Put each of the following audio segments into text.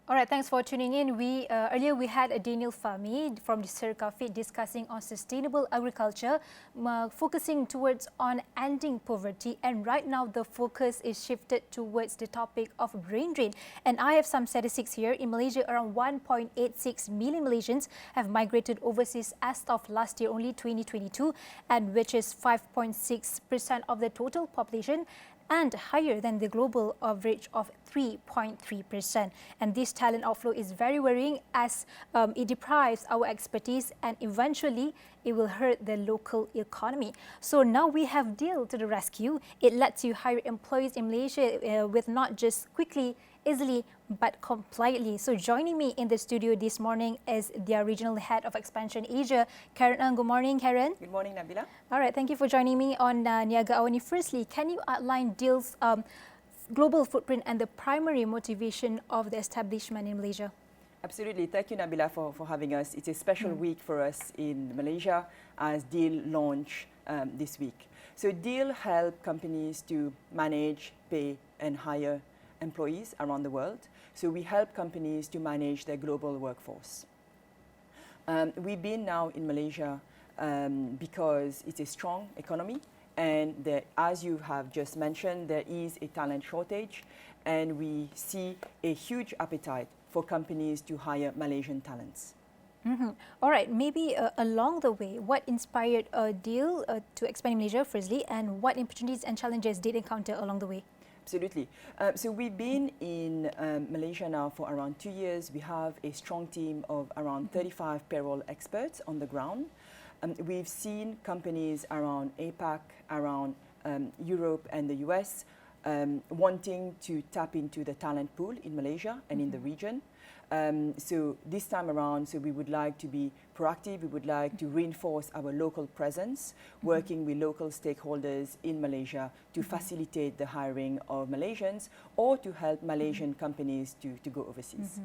All right, thanks for tuning in. Earlier we had a Daniel Fahmi from the Cafe discussing on sustainable agriculture, focusing towards on ending poverty. And right now the focus is shifted towards the topic of brain drain. And I have some statistics here. In Malaysia, around 1.86 million Malaysians have migrated overseas as of last year, only 2022, and which is 5.6% of the total population, and higher than the global average of 3.3%. And this talent outflow is very worrying as it deprives our expertise and eventually it will hurt the local economy. So now we have Deel to the rescue. It lets you hire employees in Malaysia with not just quickly, easily, but compliantly. So joining me in the studio this morning is their regional head of expansion Asia, Karen Ng. Good morning, Karen. Good morning, Nabila. All right, thank you for joining me on Niaga AWANI. Firstly, can you outline Deel's global footprint and the primary motivation of the establishment in Malaysia? Absolutely. Thank you, Nabila, for having us. It's a special week for us in Malaysia as Deel launch this week. So Deel help companies to manage, pay and hire employees around the world. So we help companies to manage their global workforce. We've been now in Malaysia because it's a strong economy, and as you have just mentioned, there is a talent shortage, and we see a huge appetite for companies to hire Malaysian talents. All right, maybe along the way, what inspired Deel to expand in Malaysia firstly, and what opportunities and challenges did encounter along the way? Absolutely. So we've been in Malaysia now for around 2 years. We have a strong team of around 35 payroll experts on the ground. We've seen companies around APAC, around Europe and the US wanting to tap into the talent pool in Malaysia and in the region. So this time around, we would like to be proactive. We would like to reinforce our local presence, working with local stakeholders in Malaysia to facilitate the hiring of Malaysians or to help Malaysian companies to go overseas.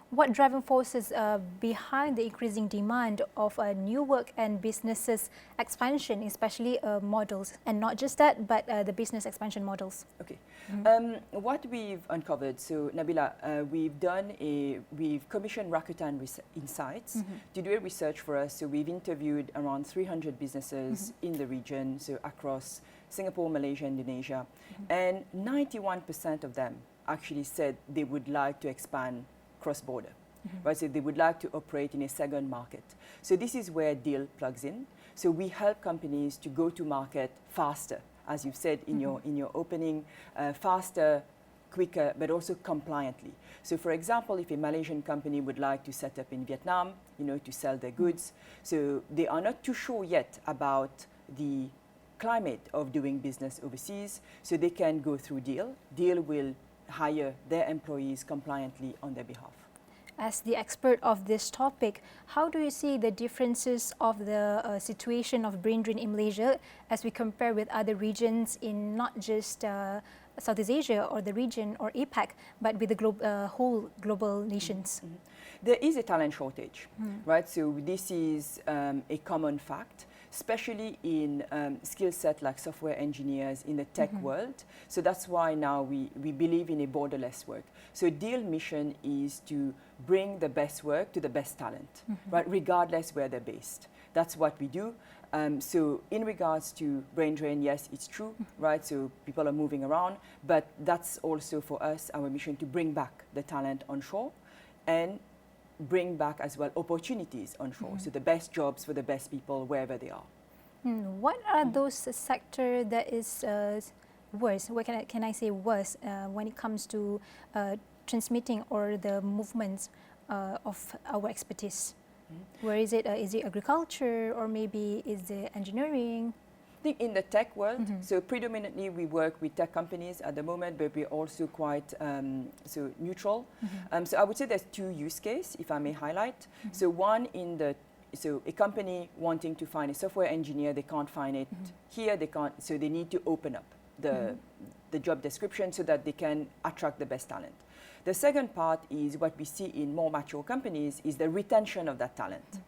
What driving forces behind the increasing demand of new work and businesses expansion, especially models, and not just that, but the business expansion models? Okay. What we've uncovered, so Nabila, we've commissioned Rakuten Insights to do a research for us. So we've interviewed around 300 businesses in the region, so across Singapore, Malaysia, Indonesia, and 91% of them actually said they would like to expand cross-border, right? So they would like to operate in a second market. So this is where Deel plugs in. So we help companies to go to market faster, as you've said in your opening, faster, quicker, but also compliantly. So for example, if a Malaysian company would like to set up in Vietnam, to sell their goods, so they are not too sure yet about the climate of doing business overseas, so they can go through Deel. Deel will hire their employees compliantly on their behalf. As the expert of this topic, how do you see the differences of the situation of brain drain in Malaysia as we compare with other regions in not just Southeast Asia or the region or APAC, but with the whole global nations? There is a talent shortage, right? So this is a common fact, especially in skill set like software engineers in the tech world. So that's why now we believe in a borderless work. So Deel mission is to bring the best work to the best talent, right, regardless where they're based. That's what we do. So in regards to brain drain, yes, it's true, right? So people are moving around, but that's also for us, our mission to bring back the talent onshore and bring back as well opportunities onshore. So the best jobs for the best people wherever they are. What are those sectors that is worse? What can I say worse when it comes to transmitting or the movements of our expertise? Where is it? Is it agriculture or maybe is it engineering? I think in the tech world, so predominantly we work with tech companies at the moment, but we're also quite so neutral. So I would say there's two use cases, if I may highlight. So one so a company wanting to find a software engineer, they can't find it here, they can't, so they need to open up the job description so that they can attract the best talent. The second part is what we see in more mature companies is the retention of that talent.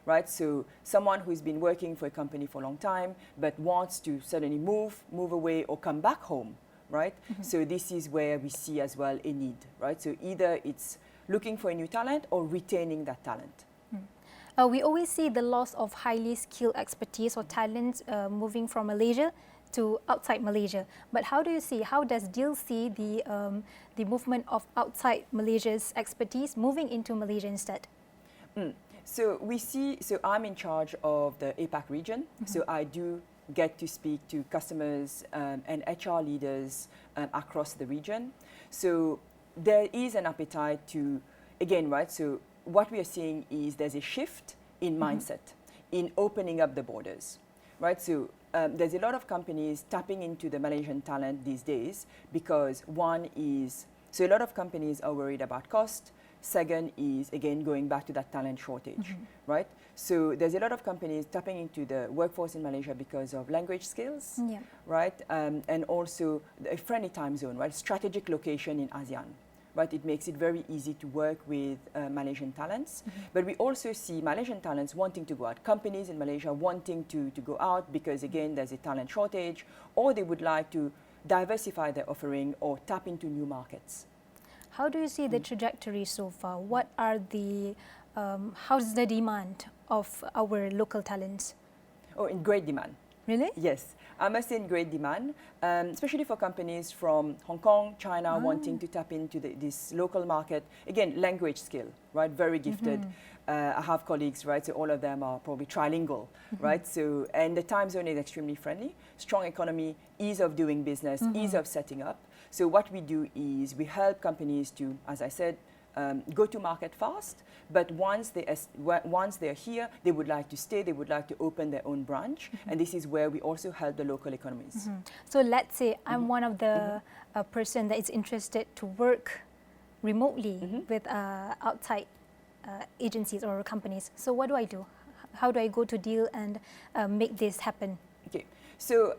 Right? So someone who's been working for a company for a long time but wants to suddenly move away or come back home, right? So this is where we see as well a need, right? So either it's looking for a new talent or retaining that talent. We always see the loss of highly skilled expertise or talents moving from Malaysia to outside Malaysia. But how does Deel see the movement of outside Malaysia's expertise moving into Malaysia instead? So I'm in charge of the APAC region. So I do get to speak to customers and HR leaders across the region. So there is an appetite to, again, right, so what we are seeing is there's a shift in mindset, in opening up the borders, right? So there's a lot of companies tapping into the Malaysian talent these days because so a lot of companies are worried about cost. Second is, again, going back to that talent shortage, right? So there's a lot of companies tapping into the workforce in Malaysia because of language skills, right? And also a friendly time zone, right? Strategic location in ASEAN, right? It makes it very easy to work with Malaysian talents. But we also see Malaysian talents wanting to go out, companies in Malaysia wanting to go out because, again, there's a talent shortage, or they would like to diversify their offering or tap into new markets. How do you see the trajectory so far? What are how's the demand of our local talents? Oh, in great demand. Really? Yes, I must say in great demand, especially for companies from Hong Kong, China, wanting to tap into this local market. Again, language skill, right? Very gifted. I have colleagues, right? So all of them are probably trilingual, right? So, and the time zone is extremely friendly, strong economy, ease of doing business, ease of setting up. So what we do is we help companies to, as I said, go to market fast, but once they're here, they would like to stay, they would like to open their own branch, and this is where we also help the local economies. So let's say I'm one of the person that is interested to work remotely with outside agencies or companies. So what do I do? How do I go to Deel and make this happen? Okay, so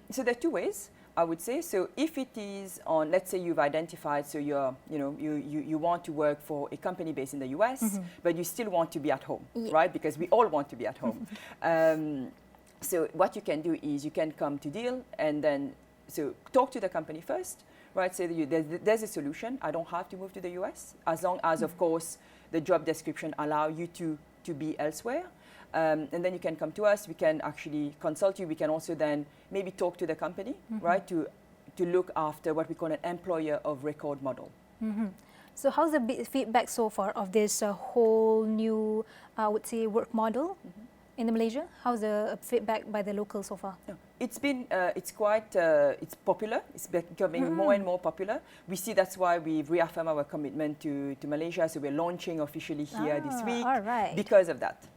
so there are two ways, I would say. So if it is on, let's say you've identified, so you want to work for a company based in the US, but you still want to be at home, right? Because we all want to be at home. So what you can do is you can come to Deel and then talk to the company first, right? Say there's a solution. I don't have to move to the US, as long as, of course, the job description allow you to be elsewhere. And then you can come to us, we can actually consult you, we can also then maybe talk to the company, right, to look after what we call an employer of record model. So how's the feedback so far of this whole new, I would say, work model in Malaysia? How's the feedback by the locals so far? It's been, it's popular, it's becoming more and more popular. We see that's why we've reaffirmed our commitment to Malaysia, so we're launching officially here this week because of that.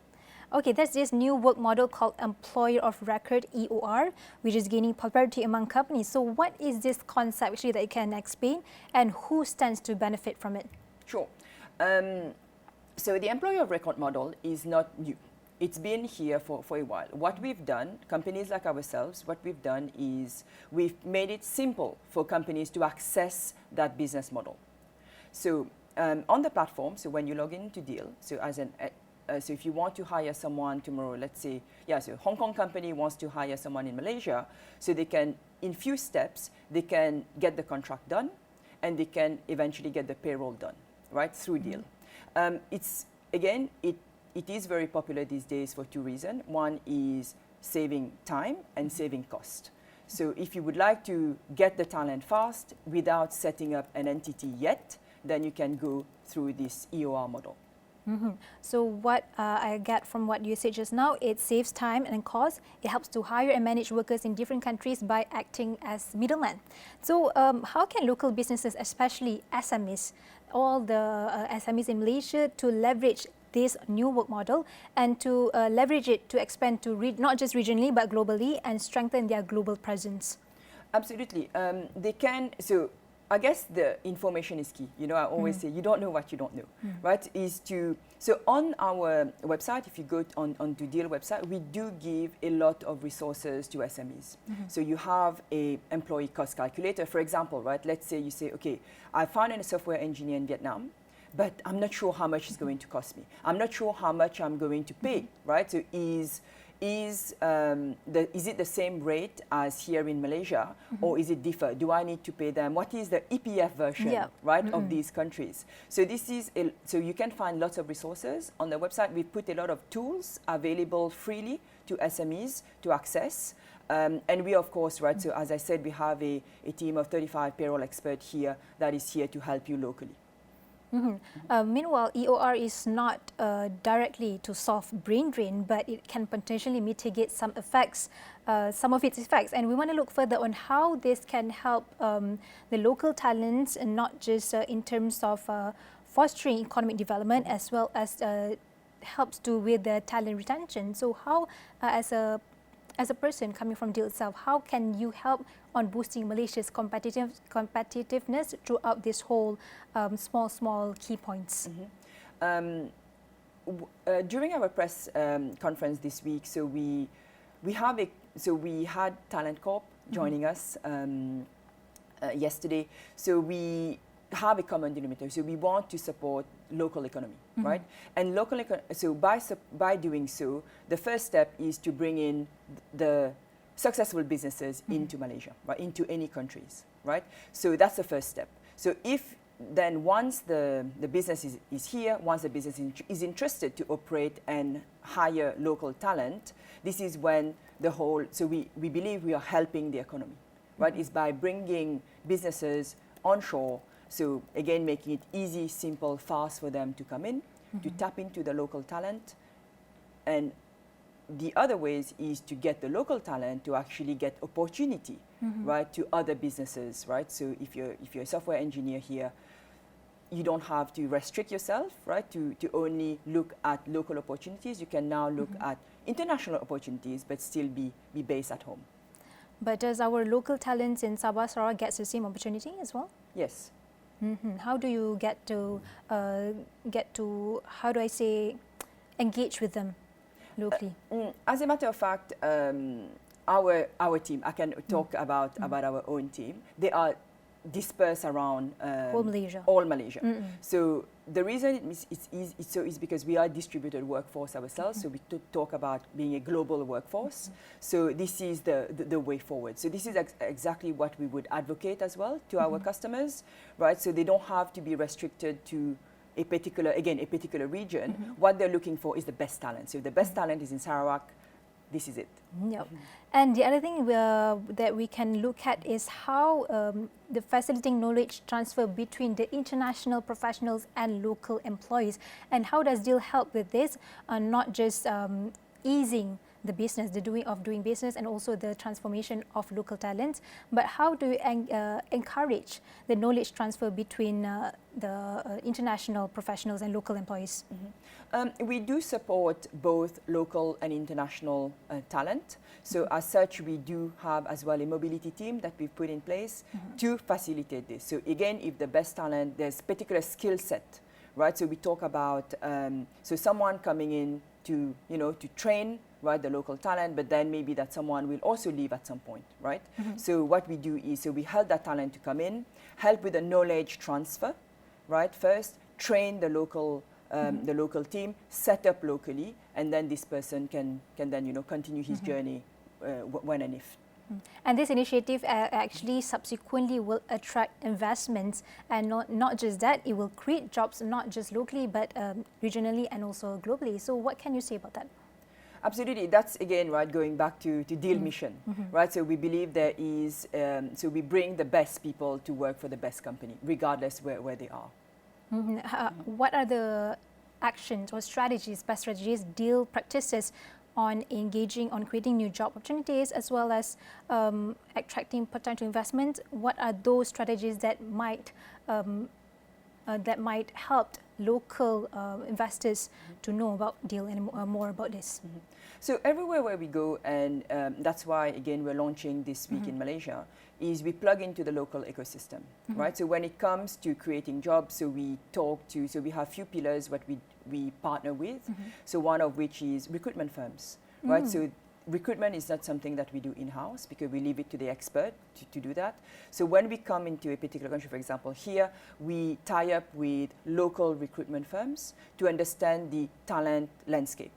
Okay, there's this new work model called Employer of Record, EOR, which is gaining popularity among companies. So what is this concept actually that you can explain, and who stands to benefit from it? Sure. So the Employer of Record model is not new. It's been here for a while. What we've done, companies like ourselves, what we've done is we've made it simple for companies to access that business model. So on the platform, so when you log into Deel, so so if you want to hire someone tomorrow, let's say, so Hong Kong company wants to hire someone in Malaysia, so they can, in few steps, they can get the contract done, and they can eventually get the payroll done, right, through Deel. It is very popular these days for two reasons. One is saving time and saving cost. So if you would like to get the talent fast without setting up an entity yet, then you can go through this EOR model. So what I get from what you said just now, it saves time and cost. It helps to hire and manage workers in different countries by acting as middleman. So how can local businesses, especially SMEs, all the SMEs in Malaysia, to leverage this new work model and to leverage it to expand to not just regionally but globally and strengthen their global presence? Absolutely. They can. So I guess the information is key. You know, I always say you don't know what you don't know, right? So on our website, if you go onto Deel website, we do give a lot of resources to SMEs. So you have a employee cost calculator, for example, right? Let's say you say, okay, I found a software engineer in Vietnam, but I'm not sure how much it's going to cost me. I'm not sure how much I'm going to pay, right? So is it the same rate as here in Malaysia, or is it differ? Do I need to pay them? What is the EPF version, right, of these countries? So this is so you can find lots of resources on the website. We put a lot of tools available freely to SMEs to access. And we, of course, right, so as I said, we have a team of 35 payroll experts here that is here to help you locally. Meanwhile, EOR is not directly to solve brain drain, but it can potentially mitigate some effects, some of its effects. And we want to look further on how this can help the local talents, and not just in terms of fostering economic development, as well as helps to with the talent retention. So how, as a person coming from Deel itself, how can you help on boosting Malaysia's competitiveness throughout this whole small key points? During our press conference this week, so we had Talent Corp joining us yesterday. So we have a common denominator. So we want to support local economy, right? And so by doing so, the first step is to bring in the successful businesses into Malaysia, right? Into any countries, right? So that's the first step. So once the business is here, once the business is interested to operate and hire local talent, this is when so we believe we are helping the economy, right? It's by bringing businesses onshore. So again, making it easy, simple, fast for them to come in, to tap into the local talent. And the other ways is to get the local talent to actually get opportunity, right, to other businesses, right? So if you're a software engineer here, you don't have to restrict yourself, right, to only look at local opportunities. You can now look at international opportunities, but still be based at home. But does our local talents in Sabah Sarawak get the same opportunity as well? Yes. How do you get to how do I say, engage with them locally? As a matter of fact, our team, I can talk about our own team. They are dispersed around all Malaysia. So the reason it's because we are a distributed workforce ourselves. So we talk about being a global workforce. So this is the way forward. So this is exactly what we would advocate as well to our customers, right? So they don't have to be restricted to a particular region. What they're looking for is the best talent. So if the best talent is in Sarawak, this is it. Yep. And the other thing that we can look at is how the facilitating knowledge transfer between the international professionals and local employees. And how does Deel help with this? Not just easing the business, the doing business, and also the transformation of local talents, but how do you encourage the knowledge transfer between the international professionals and local employees? We do support both local and international talent. So as such, we do have as well a mobility team that we've put in place to facilitate this. So again, if the best talent, there's particular skill set, right? So we talk about so someone coming in to train, right, the local talent, but then maybe that someone will also leave at some point, right? So what we do is, so we help that talent to come in, help with the knowledge transfer, right? First, train the local team, set up locally, and then this person can then continue his journey when and if. And this initiative actually subsequently will attract investments, and not just that, it will create jobs not just locally but regionally and also globally. So what can you say about that? Absolutely, that's again, right, going back to Deel mission, right? So we believe there is, so we bring the best people to work for the best company, regardless where they are. What are the actions or strategies, best strategies Deel practices on engaging, on creating new job opportunities, as well as attracting potential investment? What are those strategies that might help local investors to know about Deel and more about this? So everywhere where we go, and that's why again we're launching this week in Malaysia, is we plug into the local ecosystem, right? So when it comes to creating jobs, so we have few pillars what we partner with. So one of which is recruitment firms, right? So recruitment is not something that we do in-house because we leave it to the expert to do that. So when we come into a particular country, for example, here, we tie up with local recruitment firms to understand the talent landscape,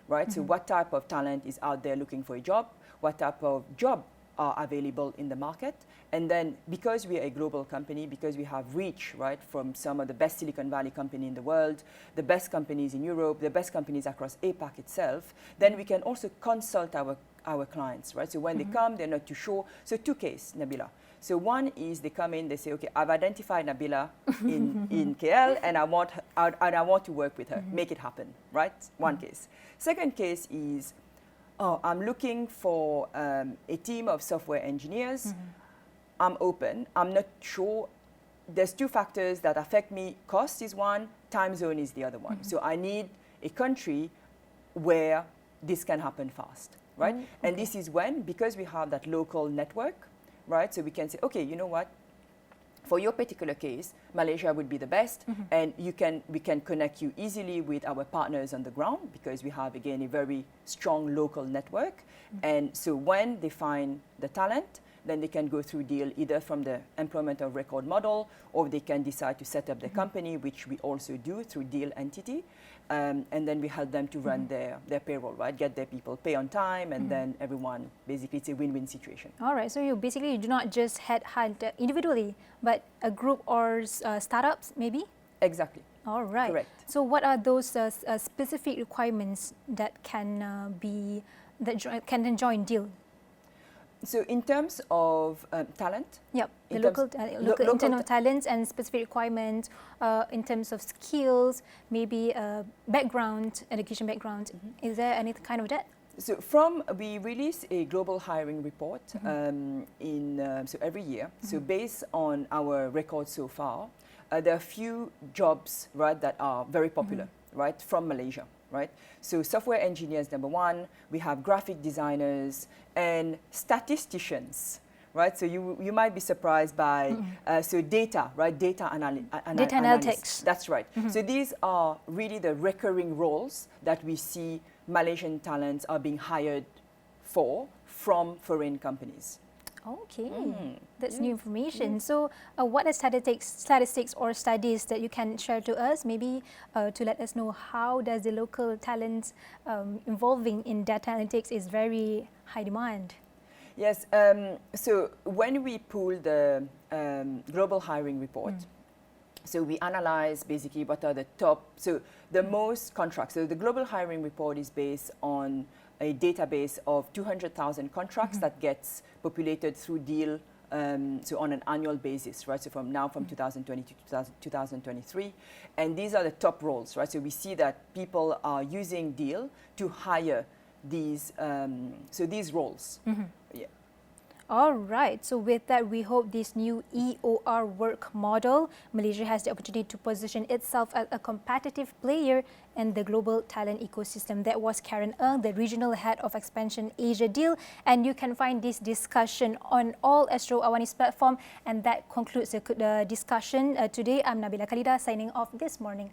right? So what type of talent is out there looking for a job? What type of job are available in the market? And then because we are a global company, because we have reach, right, from some of the best Silicon Valley company in the world, the best companies in Europe, the best companies across APAC itself, then we can also consult our clients, right? So when they come, they're not too sure. So two cases, Nabila. So one is they come in, they say, okay, I've identified Nabila in KL and I want to work with her, make it happen, right? One case. Second case is, oh, I'm looking for a team of software engineers. I'm open. I'm not sure. There's two factors that affect me. Cost is one, time zone is the other one. So I need a country where this can happen fast, right? And this is when, because we have that local network, right? So we can say, okay, you know what? For your particular case, Malaysia would be the best, and we can connect you easily with our partners on the ground because we have, again, a very strong local network. And so when they find the talent, then they can go through Deel either from the employment of record model, or they can decide to set up the company, which we also do through Deel entity. And then we help them to run their payroll, right? Get their people pay on time, and then everyone, basically it's a win-win situation. All right, so you basically do not just headhunt individually, but a group or startups maybe? Exactly. All right. Correct. So what are those specific requirements that can can join Deel? So in terms of talent? Yep, the local internal talents and specific requirements in terms of skills, maybe background, education background. Is there any kind of that? So we release a global hiring report so every year. So based on our records so far, there are a few jobs, right, that are very popular, right, from Malaysia. Right? So software engineers, number one, we have graphic designers and statisticians, right? So you might be surprised by, so data, right? Data analytics. That's right. So these are really the recurring roles that we see Malaysian talents are being hired for from foreign companies. Okay, that's new information. So what are statistics or studies that you can share to us, maybe to let us know how does the local talent involving in data analytics is very high demand? Yes, so when we pull the global hiring report, so we analyze basically what are the top, so the most contracts. So the global hiring report is based on a database of 200,000 contracts that gets populated through Deel, so on an annual basis, right? So from 2020 to 2023, and these are the top roles, right? So we see that people are using Deel to hire these, so these roles. Yeah. All right, so with that, we hope this new EOR work model, Malaysia has the opportunity to position itself as a competitive player in the global talent ecosystem. That was Karen Ng, the Regional Head of Expansion Asia Deel, and you can find this discussion on all Astro AWANI's platform, and that concludes the discussion today. I'm Nabila Khalida signing off this morning.